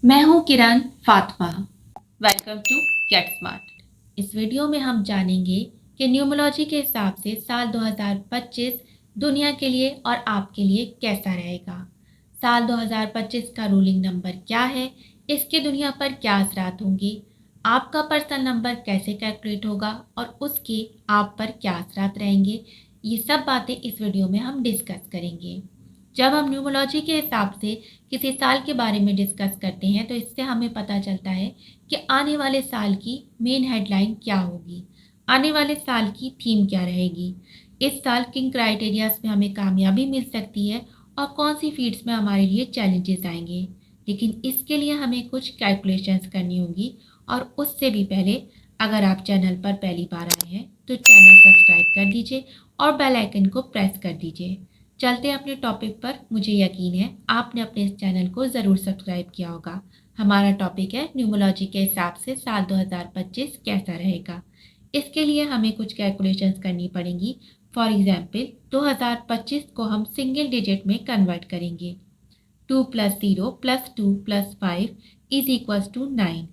मैं हूं Kiran Fatima. Welcome to get smart. इस वीडियो में हम जानेंगे कि न्यूमरोलॉजी के हिसाब से साल 2025 दुनिया के लिए और आपके लिए कैसा रहेगा। साल 2025 का रूलिंग नंबर क्या है, इसके दुनिया पर क्या असरात होंगे, आपका पर्सनल नंबर कैसे कैलकुलेट होगा और उसके आप पर क्या असरात रहेंगे। ये सब बातें इस वीडियो में हम डिस्कस करेंगे। जब हम न्यूमरोलॉजी के हिसाब से किसी साल के बारे में डिस्कस करते हैं तो इससे हमें पता चलता है कि आने वाले साल की मेन हेडलाइन क्या होगी, आने वाले साल की थीम क्या रहेगी, इस साल किन क्राइटेरियाज में हमें कामयाबी मिल सकती है और कौन सी फील्ड्स में हमारे लिए चैलेंजेस आएंगे। लेकिन इसके लिए हमें कुछ कैलकुलेशंस करनी होगी और उससे भी पहले अगर आप चैनल पर पहली बार आए हैं तो चैनल सब्सक्राइब कर दीजिए और बेल आइकन को प्रेस कर दीजिए। चलते हैं अपने टॉपिक पर। मुझे यकीन है आपने अपने इस चैनल को ज़रूर सब्सक्राइब किया होगा। हमारा टॉपिक है न्यूमरोलॉजी के हिसाब से साल 2025 कैसा रहेगा। इसके लिए हमें कुछ कैलकुलेशंस करनी पड़ेंगी। फॉर एग्जाम्पल 2025 को हम सिंगल डिजिट में कन्वर्ट करेंगे। 2 + 0 + 2 + 5 इज इक्वल्स टू 9।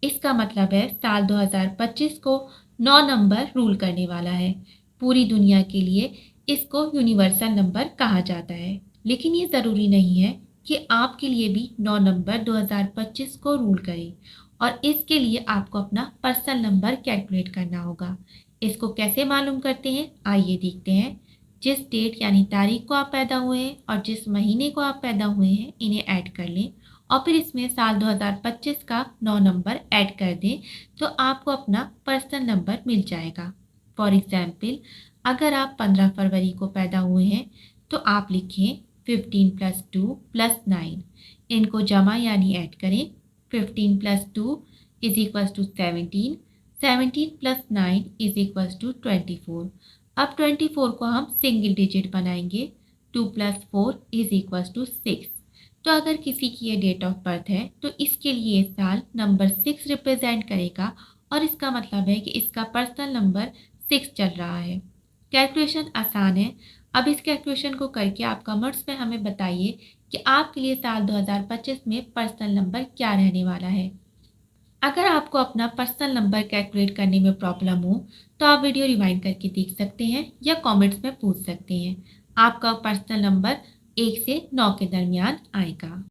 इसका मतलब है साल 2025 को 9 नंबर रूल करने वाला है। पूरी दुनिया के लिए इसको यूनिवर्सल नंबर कहा जाता है। लेकिन ये ज़रूरी नहीं है कि आपके लिए भी 9 नंबर 2025 को रूल करे और इसके लिए आपको अपना पर्सनल नंबर कैलकुलेट करना होगा। इसको कैसे मालूम करते हैं, आइए देखते हैं। जिस डेट यानी तारीख को आप पैदा हुए हैं और जिस महीने को आप पैदा हुए हैं इन्हें ऐड कर लें और फिर इसमें साल 2025 का 9 नंबर ऐड कर दें तो आपको अपना पर्सनल नंबर मिल जाएगा। फॉर एग्जाम्पल अगर आप 15 फरवरी को पैदा हुए हैं तो आप लिखें 15 + 2 + 9। इनको जमा यानी ऐड करें। 15 + 2 is equals to 17, 17 + 9 is equals to 24। अब 24 को हम सिंगल डिजिट बनाएंगे। 2 + 4 इज इक्वल्स टू 6। तो अगर किसी की ये डेट ऑफ बर्थ है तो इसके लिए साल नंबर 6 रिप्रेजेंट करेगा और इसका मतलब है कि इसका पर्सनल नंबर 6 चल रहा है। कैलकुलेशन आसान है। अब इस कैलकुलेशन को करके आप कमेंट्स में हमें बताइए कि आपके लिए साल 2025 में पर्सनल नंबर क्या रहने वाला है। अगर आपको अपना पर्सनल नंबर कैलकुलेट करने में प्रॉब्लम हो तो आप वीडियो रिवाइंड करके देख सकते हैं या कमेंट्स में पूछ सकते हैं। आपका पर्सनल नंबर 1 से 9 के दरमियान आएगा।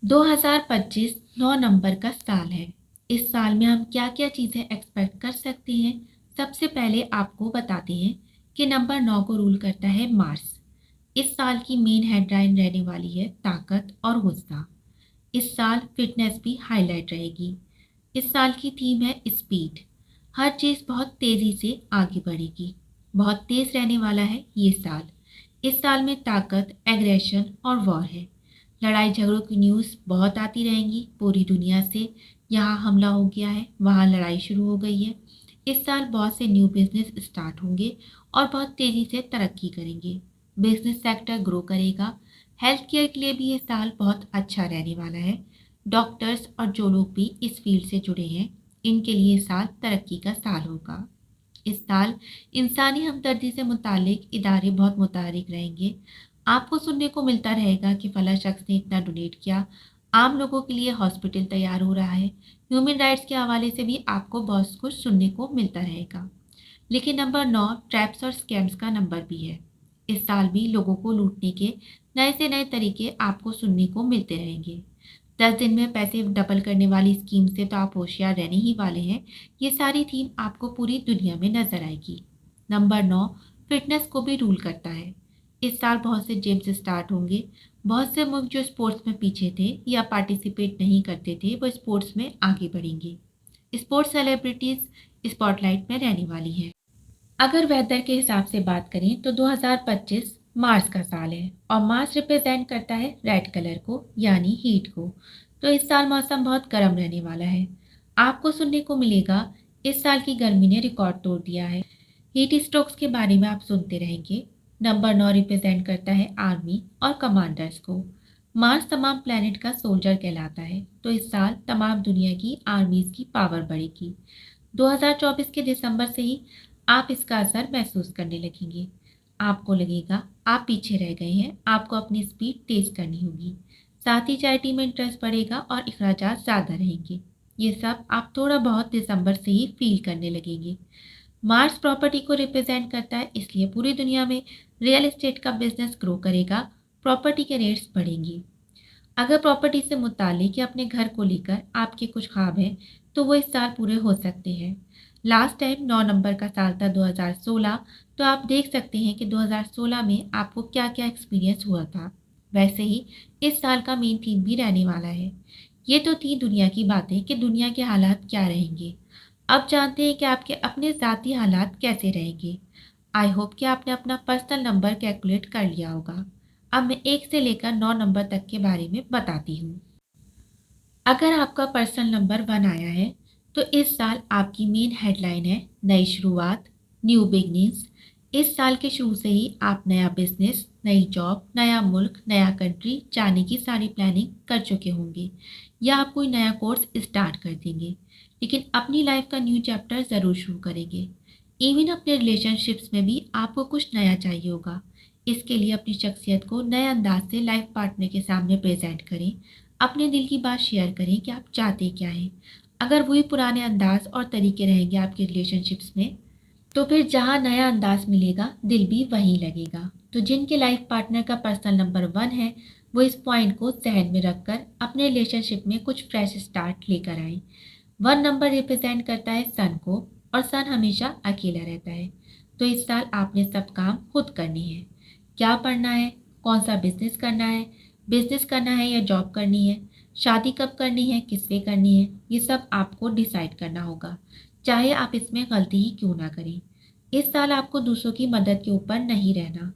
2025 9 नंबर का साल है। इस साल में हम क्या क्या चीज़ें एक्सपेक्ट कर सकते हैं। सबसे पहले आपको बताते हैं कि नंबर 9 को रूल करता है मार्स। इस साल की मेन हेडलाइन रहने वाली है ताकत और गुस्सा। इस साल फिटनेस भी हाईलाइट रहेगी। इस साल की थीम है स्पीड। हर चीज़ बहुत तेज़ी से आगे बढ़ेगी। बहुत तेज़ रहने वाला है ये साल। इस साल में ताकत, एग्रेशन और वॉर है। लड़ाई झगड़ों की न्यूज़ बहुत आती रहेंगी पूरी दुनिया से। यहाँ हमला हो गया है, वहाँ लड़ाई शुरू हो गई है। इस साल बहुत से न्यू बिजनेस स्टार्ट होंगे और बहुत तेज़ी से तरक्की करेंगे। बिजनेस सेक्टर ग्रो करेगा। हेल्थ केयर के लिए भी ये साल बहुत अच्छा रहने वाला है। डॉक्टर्स और जो लोग भी इस फील्ड से जुड़े हैं इनके लिए साल तरक्की का साल होगा। इस साल इंसानी हमदर्दी से मुतालिक इदारे बहुत मुतहरिक रहेंगे। आपको सुनने को मिलता रहेगा कि फला शख्स ने इतना डोनेट किया। आम लोगों के लिए हॉस्पिटल तैयार हो रहा है। ह्यूमन राइट्स के हवाले से भी आपको बहुत कुछ सुनने को मिलता रहेगा। लेकिन नंबर 9 ट्रैप्स और स्कैम्स का नंबर भी है। इस साल भी लोगों को लूटने के नए से नए तरीके आपको सुनने को मिलते रहेंगे। 10 दिन में पैसे डबल करने वाली स्कीम से तो आप होशियार रहने ही वाले हैं। ये सारी थीम आपको पूरी दुनिया में नजर आएगी। नंबर 9 फिटनेस को भी रूल करता है। इस साल बहुत से जिम्स स्टार्ट होंगे। बहुत से मुल्क जो स्पोर्ट्स में पीछे थे या पार्टिसिपेट नहीं करते थे वो स्पोर्ट्स में आगे बढ़ेंगे। स्पोर्ट्स सेलिब्रिटीज स्पॉटलाइट में रहने वाली हैं। अगर वेदर के हिसाब से बात करें तो 2025 मार्स का साल है और मार्स रिप्रेजेंट करता है रेड कलर को यानी हीट को। तो इस साल मौसम बहुत गर्म रहने वाला है। आपको सुनने को मिलेगा इस साल की गर्मी ने रिकॉर्ड तोड़ दिया है। हीट स्ट्रोक्स के बारे में आप सुनते रहेंगे। नंबर 9 रिप्रेजेंट करता है आर्मी और कमांडर्स को। मार्स तमाम प्लैनेट का सोल्जर कहलाता है तो इस साल तमाम दुनिया की आर्मीज की पावर बढ़ेगी। 2024 के दिसंबर से ही आप इसका असर महसूस करने लगेंगे। आपको लगेगा आप पीछे रह गए हैं, आपको अपनी स्पीड तेज करनी होगी। साथ ही चैरिटी में इंटरेस्ट बढ़ेगा और अखराजात ज़्यादा रहेंगे। ये सब आप थोड़ा बहुत दिसंबर से ही फील करने लगेंगे। मार्स प्रॉपर्टी को रिप्रेजेंट करता है, इसलिए पूरी दुनिया में रियल एस्टेट का बिजनेस ग्रो करेगा, प्रॉपर्टी के रेट्स बढ़ेंगे। अगर प्रॉपर्टी से मुतालिक या अपने घर को लेकर आपके कुछ ख्वाब हैं, तो वो इस साल पूरे हो सकते हैं। लास्ट टाइम 9 नंबर का साल था 2016, तो आप देख सकते हैं कि 2016 में आपको क्या क्या एक्सपीरियंस हुआ था। वैसे ही इस साल का मेन थीम भी रहने वाला है। ये तो थी दुनिया की बातें कि दुनिया के हालात क्या रहेंगे। अब जानते हैं कि आपके अपने ज़ाती हालात कैसे रहेंगे। आई होप कि आपने अपना पर्सनल नंबर कैलकुलेट कर लिया होगा। अब मैं 1 से लेकर 9 नंबर तक के बारे में बताती हूँ। अगर आपका पर्सनल नंबर 1 आया है, तो इस साल आपकी मेन हेडलाइन है नई शुरुआत, न्यू बिगनिंग्स। इस साल के शुरू से ही आप नया बिजनेस, नई जॉब, नया मुल्क, नया कंट्री जाने की सारी प्लानिंग कर चुके होंगे या आप कोई नया कोर्स स्टार्ट कर देंगे, लेकिन अपनी लाइफ का न्यू चैप्टर ज़रूर शुरू करेंगे। इवन अपने रिलेशनशिप्स में भी आपको कुछ नया चाहिए होगा। इसके लिए अपनी शख्सियत को नए अंदाज से लाइफ पार्टनर के सामने प्रेजेंट करें। अपने दिल की बात शेयर करें कि आप चाहते क्या हैं। अगर वही पुराने अंदाज और तरीके रहेंगे आपके रिलेशनशिप्स में, तो फिर जहाँ नया अंदाज मिलेगा दिल भी वहीं लगेगा। तो जिनके लाइफ पार्टनर का पर्सनल नंबर 1 है, वो इस पॉइंट को जहन में रखकर अपने रिलेशनशिप में कुछ फ्रेश स्टार्ट लेकर आए। 1 नंबर रिप्रेजेंट करता है सन को, और सन हमेशा अकेला रहता है। तो इस साल आपने सब काम खुद करने हैं। क्या पढ़ना है, कौन सा बिजनेस करना है या जॉब करनी है, शादी कब करनी है, किससे करनी है, ये सब आपको डिसाइड करना होगा, चाहे आप इसमें गलती ही क्यों ना करें। इस साल आपको दूसरों की मदद के ऊपर नहीं रहना।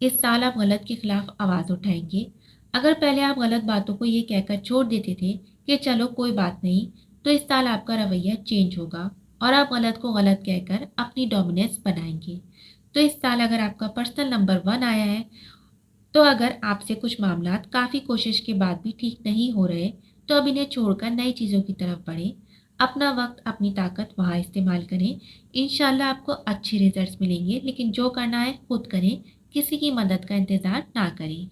इस साल आप गलत के खिलाफ आवाज़ उठाएंगे। अगर पहले आप गलत बातों को ये कहकर छोड़ देते थे कि चलो कोई बात नहीं, तो इस साल आपका रवैया चेंज होगा और आप गलत को गलत कहकर अपनी डोमिनेंस बनाएंगे। तो इस साल अगर आपका पर्सनल नंबर 1 आया है, तो अगर आपसे कुछ मामलात काफ़ी कोशिश के बाद भी ठीक नहीं हो रहे, तो अब इन्हें छोड़कर नई चीज़ों की तरफ बढ़ें। अपना वक्त, अपनी ताकत वहाँ इस्तेमाल करें। इंशाल्लाह आपको अच्छे रिजल्ट्स मिलेंगे, लेकिन जो करना है खुद करें, किसी की मदद का इंतज़ार ना करें।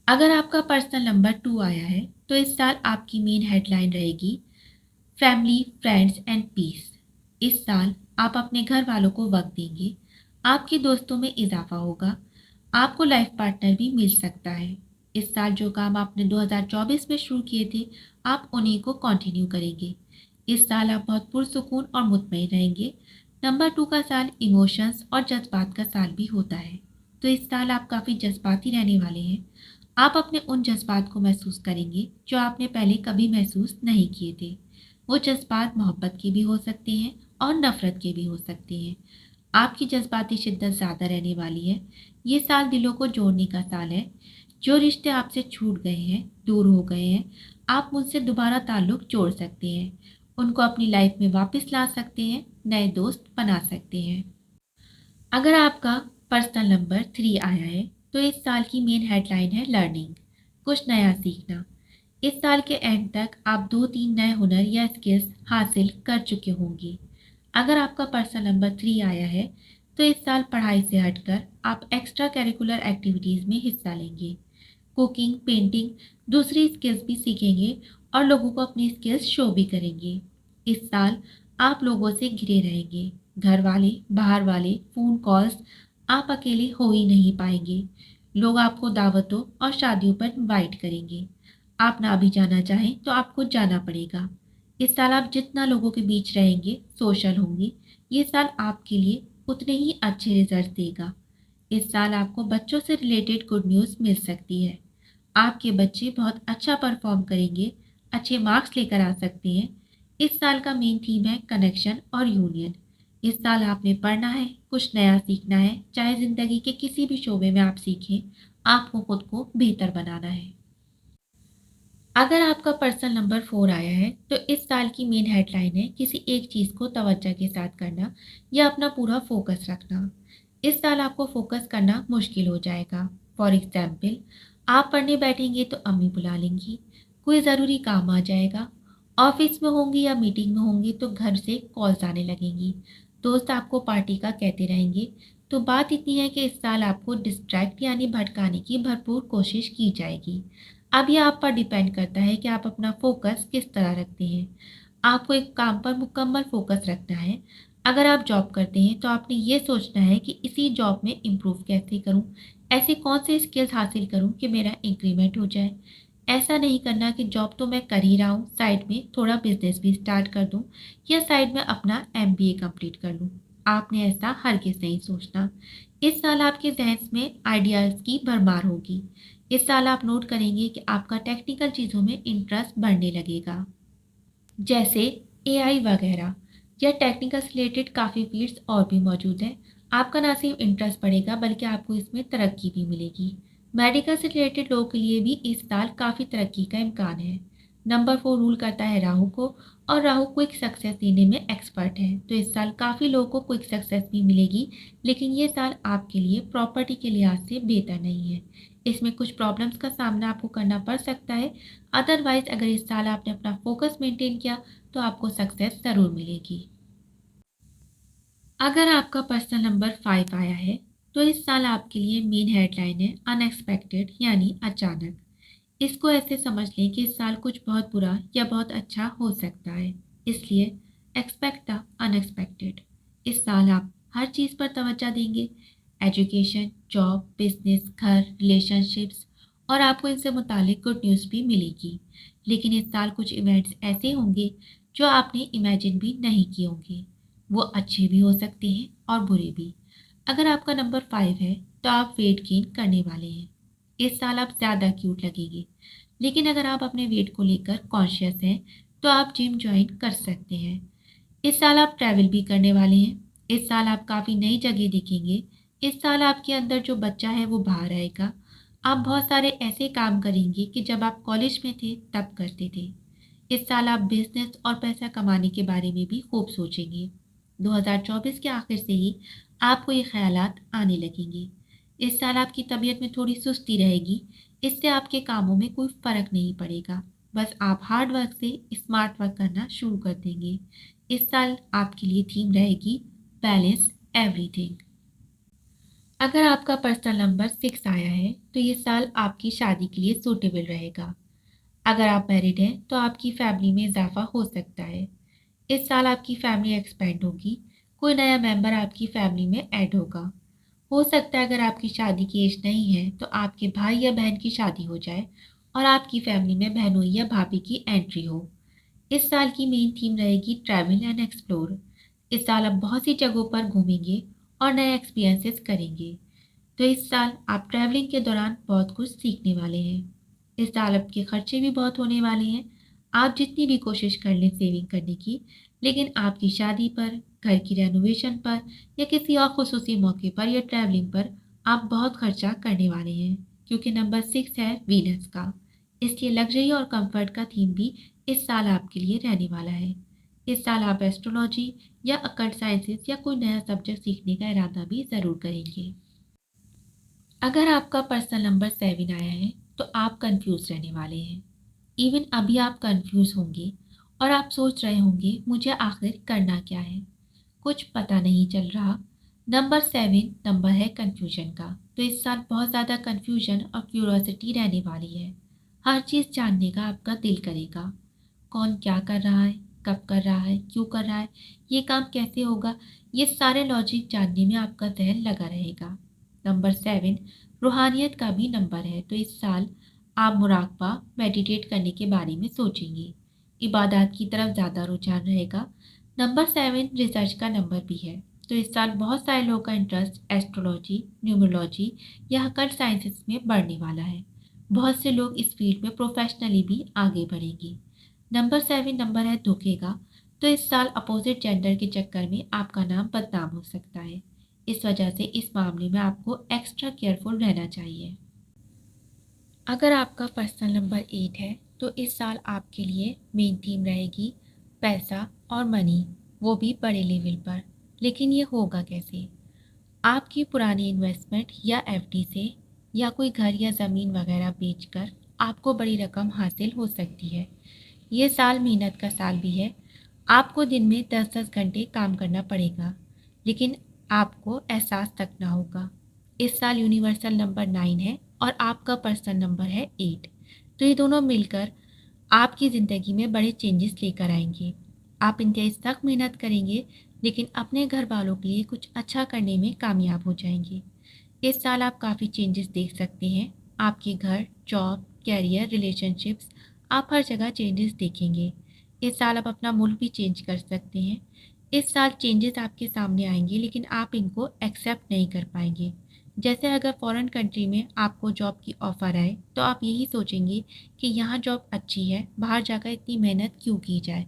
अगर आपका पर्सनल नंबर 2 आया है, तो इस साल आपकी मेन हेडलाइन रहेगी फैमिली, फ्रेंड्स एंड पीस। इस साल आप अपने घर वालों को वक्त देंगे, आपके दोस्तों में इजाफा होगा, आपको लाइफ पार्टनर भी मिल सकता है। इस साल जो काम आपने 2024 में शुरू किए थे, आप उन्हीं को कंटिन्यू करेंगे। इस साल आप बहुत पुरसुकून और मुतमईन रहेंगे। नंबर 2 का साल इमोशंस और जज्बात का साल भी होता है, तो इस साल आप काफ़ी जज्बाती रहने वाले हैं। आप अपने उन जज्बात को महसूस करेंगे जो आपने पहले कभी महसूस नहीं किए थे। वो जज्बात मोहब्बत के भी हो सकते हैं और नफ़रत के भी हो सकते हैं। आपकी जज्बाती शिद्दत ज़्यादा रहने वाली है। ये साल दिलों को जोड़ने का साल है। जो रिश्ते आपसे छूट गए हैं, दूर हो गए हैं, आप मुझसे दोबारा ताल्लुक़ जोड़ सकते हैं। उनको अपनी लाइफ में वापस ला सकते हैं, नए दोस्त बना सकते हैं। अगर आपका पर्सनल नंबर 3 आया है, तो इस साल की मेन हेडलाइन है लर्निंग, कुछ नया सीखना। इस साल के एंड तक आप 2-3 नए हुनर या स्किल्स हासिल कर चुके होंगे। अगर आपका पर्सनल नंबर 3 आया है, तो इस साल पढ़ाई से हटकर आप एक्स्ट्रा करिकुलर एक्टिविटीज़ में हिस्सा लेंगे। कुकिंग, पेंटिंग, दूसरी स्किल्स भी सीखेंगे और लोगों को अपनी स्किल्स शो भी करेंगे। इस साल आप लोगों से घिरे रहेंगे, घर वाले, बाहर वाले, फ़ोन कॉल्स, आप अकेले हो ही नहीं पाएंगे। लोग आपको दावतों और शादियों पर इनवाइट करेंगे। आप ना भी जाना चाहें तो आपको जाना पड़ेगा। इस साल आप जितना लोगों के बीच रहेंगे, सोशल होंगे, ये साल आपके लिए उतने ही अच्छे रिजल्ट देगा। इस साल आपको बच्चों से रिलेटेड गुड न्यूज़ मिल सकती है। आपके बच्चे बहुत अच्छा परफॉर्म करेंगे, अच्छे मार्क्स लेकर आ सकते हैं। इस साल का मेन थीम है कनेक्शन और यूनियन। इस साल आपने पढ़ना है, कुछ नया सीखना है, चाहे ज़िंदगी के किसी भी शोबे में आप सीखें, आपको खुद को बेहतर बनाना है। अगर आपका पर्सनल नंबर 4 आया है, तो इस साल की मेन हेडलाइन है किसी एक चीज़ को तवज्जो के साथ करना या अपना पूरा फोकस रखना। इस साल आपको फोकस करना मुश्किल हो जाएगा। फॉर एग्जाम्पल, आप पढ़ने बैठेंगे तो अम्मी बुला लेंगी, कोई ज़रूरी काम आ जाएगा, ऑफिस में होंगी या मीटिंग में होंगी तो घर से कॉल्स आने लगेंगी, दोस्त आपको पार्टी का कहते रहेंगे। तो बात इतनी है कि इस साल आपको डिस्ट्रैक्ट यानी भटकाने की भरपूर कोशिश की जाएगी। अब ये आप पर डिपेंड करता है कि आप अपना फोकस किस तरह रखते हैं। आपको एक काम पर मुकम्मल फोकस रखना है। अगर आप जॉब करते हैं तो आपने ये सोचना है कि इसी जॉब में इम्प्रूव कैसे करूं, ऐसे कौन से स्किल्स हासिल करूं कि मेरा इंक्रीमेंट हो जाए। ऐसा नहीं करना कि जॉब तो मैं कर ही रहा हूं, साइड में थोड़ा बिजनेस भी स्टार्ट कर दूं या साइड में अपना एमबीए कंप्लीट कर लूं। आपने ऐसा हरगिज़ नहीं सोचना। इस साल आपके जहन में आइडियाज़ की भरमार होगी। इस साल आप नोट करेंगे कि आपका टेक्निकल चीज़ों में इंटरेस्ट बढ़ने लगेगा, जैसे एआई वगैरह या टेक्निकल से रिलेटेड काफ़ी फील्ड्स और भी मौजूद हैं। आपका ना सिर्फ इंटरेस्ट बढ़ेगा बल्कि आपको इसमें तरक्की भी मिलेगी। मेडिकल से रिलेटेड लोगों के लिए भी इस साल काफ़ी तरक्की का इम्कान है। नंबर 4 रूल करता है राहु को, और राहु क्विक सक्सेस देने में एक्सपर्ट है, तो इस साल काफ़ी लोगों को क्विक सक्सेस भी मिलेगी। लेकिन ये साल आपके लिए प्रॉपर्टी के लिहाज से बेहतर नहीं है। इसमें कुछ प्रॉब्लम्स का सामना आपको करना पड़ सकता है। अदरवाइज अगर इस साल आपने अपना फोकस मेंटेन किया तो आपको सक्सेस ज़रूर मिलेगी। अगर आपका पर्सनल नंबर 5 आया है तो इस साल आपके लिए मेन हेडलाइन है अनएक्सपेक्टेड, यानी अचानक। इसको ऐसे समझ लें कि इस साल कुछ बहुत बुरा या बहुत अच्छा हो सकता है, इसलिए एक्सपेक्ट द अनएक्सपेक्टेड। इस साल आप हर चीज़ पर तवज्जो देंगे, एजुकेशन, जॉब, बिजनेस, घर, रिलेशनशिप्स, और आपको इनसे मुतालिक गुड न्यूज़ भी मिलेगी। लेकिन इस साल कुछ इवेंट्स ऐसे होंगे जो आपने इमेजिन भी नहीं किए होंगे। वो अच्छे भी हो सकते हैं और बुरे भी। अगर आपका नंबर 5 है तो आप वेट गेन करने वाले हैं। इस साल आप ज़्यादा क्यूट लगेंगे। लेकिन अगर आप अपने वेट को लेकर कॉन्शियस हैं तो आप जिम ज्वाइन कर सकते हैं। इस साल आप ट्रैवल भी करने वाले हैं। इस साल आप काफ़ी नई जगह देखेंगे। इस साल आपके अंदर जो बच्चा है वो बाहर आएगा। आप बहुत सारे ऐसे काम करेंगे कि जब आप कॉलेज में थे तब करते थे। इस साल आप बिजनेस और पैसा कमाने के बारे में भी खूब सोचेंगे। 2024 के आखिर से ही आपको ये ख्यालात आने लगेंगे। इस साल आपकी तबीयत में थोड़ी सुस्ती रहेगी। इससे आपके कामों में कोई फ़र्क नहीं पड़ेगा। बस आप हार्ड वर्क से स्मार्ट वर्क करना शुरू कर देंगे। इस साल आपके लिए थीम रहेगी बैलेंस एवरीथिंग। अगर आपका पर्सनल नंबर 6 आया है तो ये साल आपकी शादी के लिए सूटेबल रहेगा। अगर आप मैरिड हैं तो आपकी फैमिली में इजाफा हो सकता है। इस साल आपकी फैमिली एक्सपेंड होगी। कोई नया मेंबर आपकी फैमिली में ऐड होगा। हो सकता है अगर आपकी शादी की एज नहीं है तो आपके भाई या बहन की शादी हो जाए और आपकी फैमिली में बहनोई या भाभी की एंट्री हो। इस साल की मेन थीम रहेगी ट्रैवल एंड एक्सप्लोर। इस साल आप बहुत सी जगहों पर घूमेंगे और नए एक्सपीरियंसेस करेंगे। तो इस साल आप ट्रैवलिंग के दौरान बहुत कुछ सीखने वाले हैं। इस साल आपके खर्चे भी बहुत होने वाले हैं। आप जितनी भी कोशिश कर लें सेविंग करने की, लेकिन आपकी शादी पर, घर की रेनोवेशन पर या किसी और खुसूसी मौके पर या ट्रैवलिंग पर आप बहुत खर्चा करने वाले हैं, क्योंकि नंबर 6 है वीनस का। इसलिए लग्जरी और कंफर्ट का थीम भी इस साल आपके लिए रहने वाला है। इस साल आप एस्ट्रोलॉजी या अकल्ट साइंसेस या कोई नया सब्जेक्ट सीखने का इरादा भी ज़रूर करेंगे। अगर आपका पर्सनल नंबर 7 आया है तो आप कंफ्यूज रहने वाले हैं। इवन अभी आप कंफ्यूज होंगे और आप सोच रहे होंगे मुझे आखिर करना क्या है, कुछ पता नहीं चल रहा। नंबर 7 नंबर है कंफ्यूजन का, तो इस साल बहुत ज़्यादा कंफ्यूजन और क्यूरोसिटी रहने वाली है। हर चीज़ जानने का आपका दिल करेगा। कौन क्या कर रहा है, कब कर रहा है, क्यों कर रहा है, ये काम कैसे होगा, ये सारे लॉजिक जानने में आपका जहन लगा रहेगा। नंबर 7 रूहानियत का भी नंबर है, तो इस साल आप मुराकबा, मेडिटेट करने के बारे में सोचेंगे। इबादत की तरफ ज़्यादा रुझान रहेगा। नंबर 7 रिसर्च का नंबर भी है, तो इस साल बहुत सारे लोगों का इंटरेस्ट एस्ट्रोलॉजी, न्यूमरोलॉजी या हकर्ट साइंसेस में बढ़ने वाला है। बहुत से लोग इस फील्ड में प्रोफेशनली भी आगे बढ़ेंगे। नंबर 7 नंबर है धोखे का, तो इस साल अपोजिट जेंडर के चक्कर में आपका नाम बदनाम हो सकता है। इस वजह से इस मामले में आपको एक्स्ट्रा केयरफुल रहना चाहिए। अगर आपका पर्सनल नंबर 8 है तो इस साल आपके लिए मेन थीम रहेगी पैसा और मनी, वो भी बड़े लेवल पर। लेकिन ये होगा कैसे? आपकी पुरानी इन्वेस्टमेंट या एफडी से या कोई घर या ज़मीन वगैरह बेचकर आपको बड़ी रकम हासिल हो सकती है। ये साल मेहनत का साल भी है। आपको दिन में 10-10 घंटे काम करना पड़ेगा, लेकिन आपको एहसास तक ना होगा। इस साल यूनिवर्सल नंबर 9 है और आपका पर्सनल नंबर है 8। तो ये दोनों मिलकर आपकी ज़िंदगी में बड़े चेंजेस लेकर आएंगे। आप इंतहाई सख्त मेहनत करेंगे, लेकिन अपने घर वालों के लिए कुछ अच्छा करने में कामयाब हो जाएंगे। इस साल आप काफ़ी चेंजेस देख सकते हैं। आपके घर, जॉब, कैरियर, रिलेशनशिप्स, आप हर जगह चेंजेस देखेंगे। इस साल आप अपना मुल्क भी चेंज कर सकते हैं। इस साल चेंजेस आपके सामने आएंगे, लेकिन आप इनको एक्सेप्ट नहीं कर पाएंगे। जैसे अगर फॉरेन कंट्री में आपको जॉब की ऑफ़र आए, तो आप यही सोचेंगे कि यहाँ जॉब अच्छी है, बाहर जाकर इतनी मेहनत क्यों की जाए।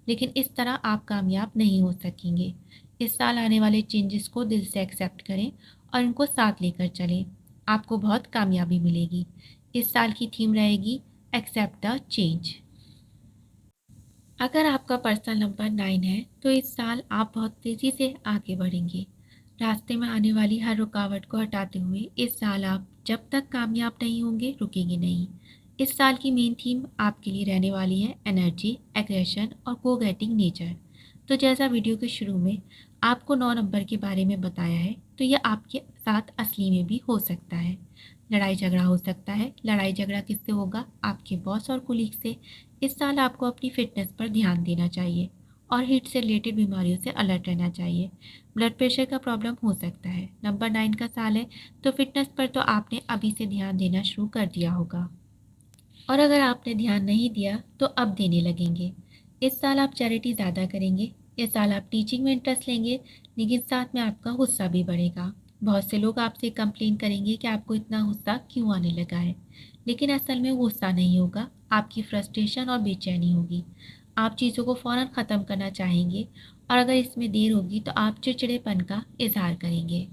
लेकिन इस तरह आप कामयाब नहीं हो सकेंगे। इस साल आने वाले चेंजेस को दिल से एक्सेप्ट करें और इनको साथ लेकर चलें। आपको बहुत कामयाबी मिलेगी। इस साल की थीम रहेगी एक्सेप्ट द चेंज। अगर आपका पर्सनल नंबर 9 है, तो इस साल आप बहुत तेज़ी से आगे बढ़ेंगे। रास्ते में आने वाली हर रुकावट को हटाते हुए इस साल आप जब तक कामयाब नहीं होंगे, रुकेंगे नहीं। इस साल की मेन थीम आपके लिए रहने वाली है एनर्जी, एग्रेशन और गो गेटिंग नेचर। तो जैसा वीडियो के शुरू में आपको 9 नंबर के बारे में बताया है, तो यह आपके साथ असली में भी हो सकता है। लड़ाई झगड़ा हो सकता है। लड़ाई झगड़ा किससे होगा? आपके बॉस और कुलीग से। इस साल आपको अपनी फिटनेस पर ध्यान देना चाहिए और हीट से रिलेटेड बीमारियों से अलर्ट रहना चाहिए। ब्लड प्रेशर का प्रॉब्लम हो सकता है। नंबर 9 का साल है, तो फिटनेस पर तो आपने अभी से ध्यान देना शुरू कर दिया होगा, और अगर आपने ध्यान नहीं दिया तो अब देने लगेंगे। इस साल आप चैरिटी ज़्यादा करेंगे। इस साल आप टीचिंग में इंटरेस्ट लेंगे, लेकिन साथ में आपका गुस्सा भी बढ़ेगा। बहुत से लोग आपसे कंप्लेन करेंगे कि आपको इतना गुस्सा क्यों आने लगा है, लेकिन असल में गुस्सा नहीं होगा, आपकी फ्रस्ट्रेशन और बेचैनी होगी। आप चीज़ों को फ़ौरन ख़त्म करना चाहेंगे, और अगर इसमें देर होगी तो आप चिड़चिड़ेपन का इजहार करेंगे।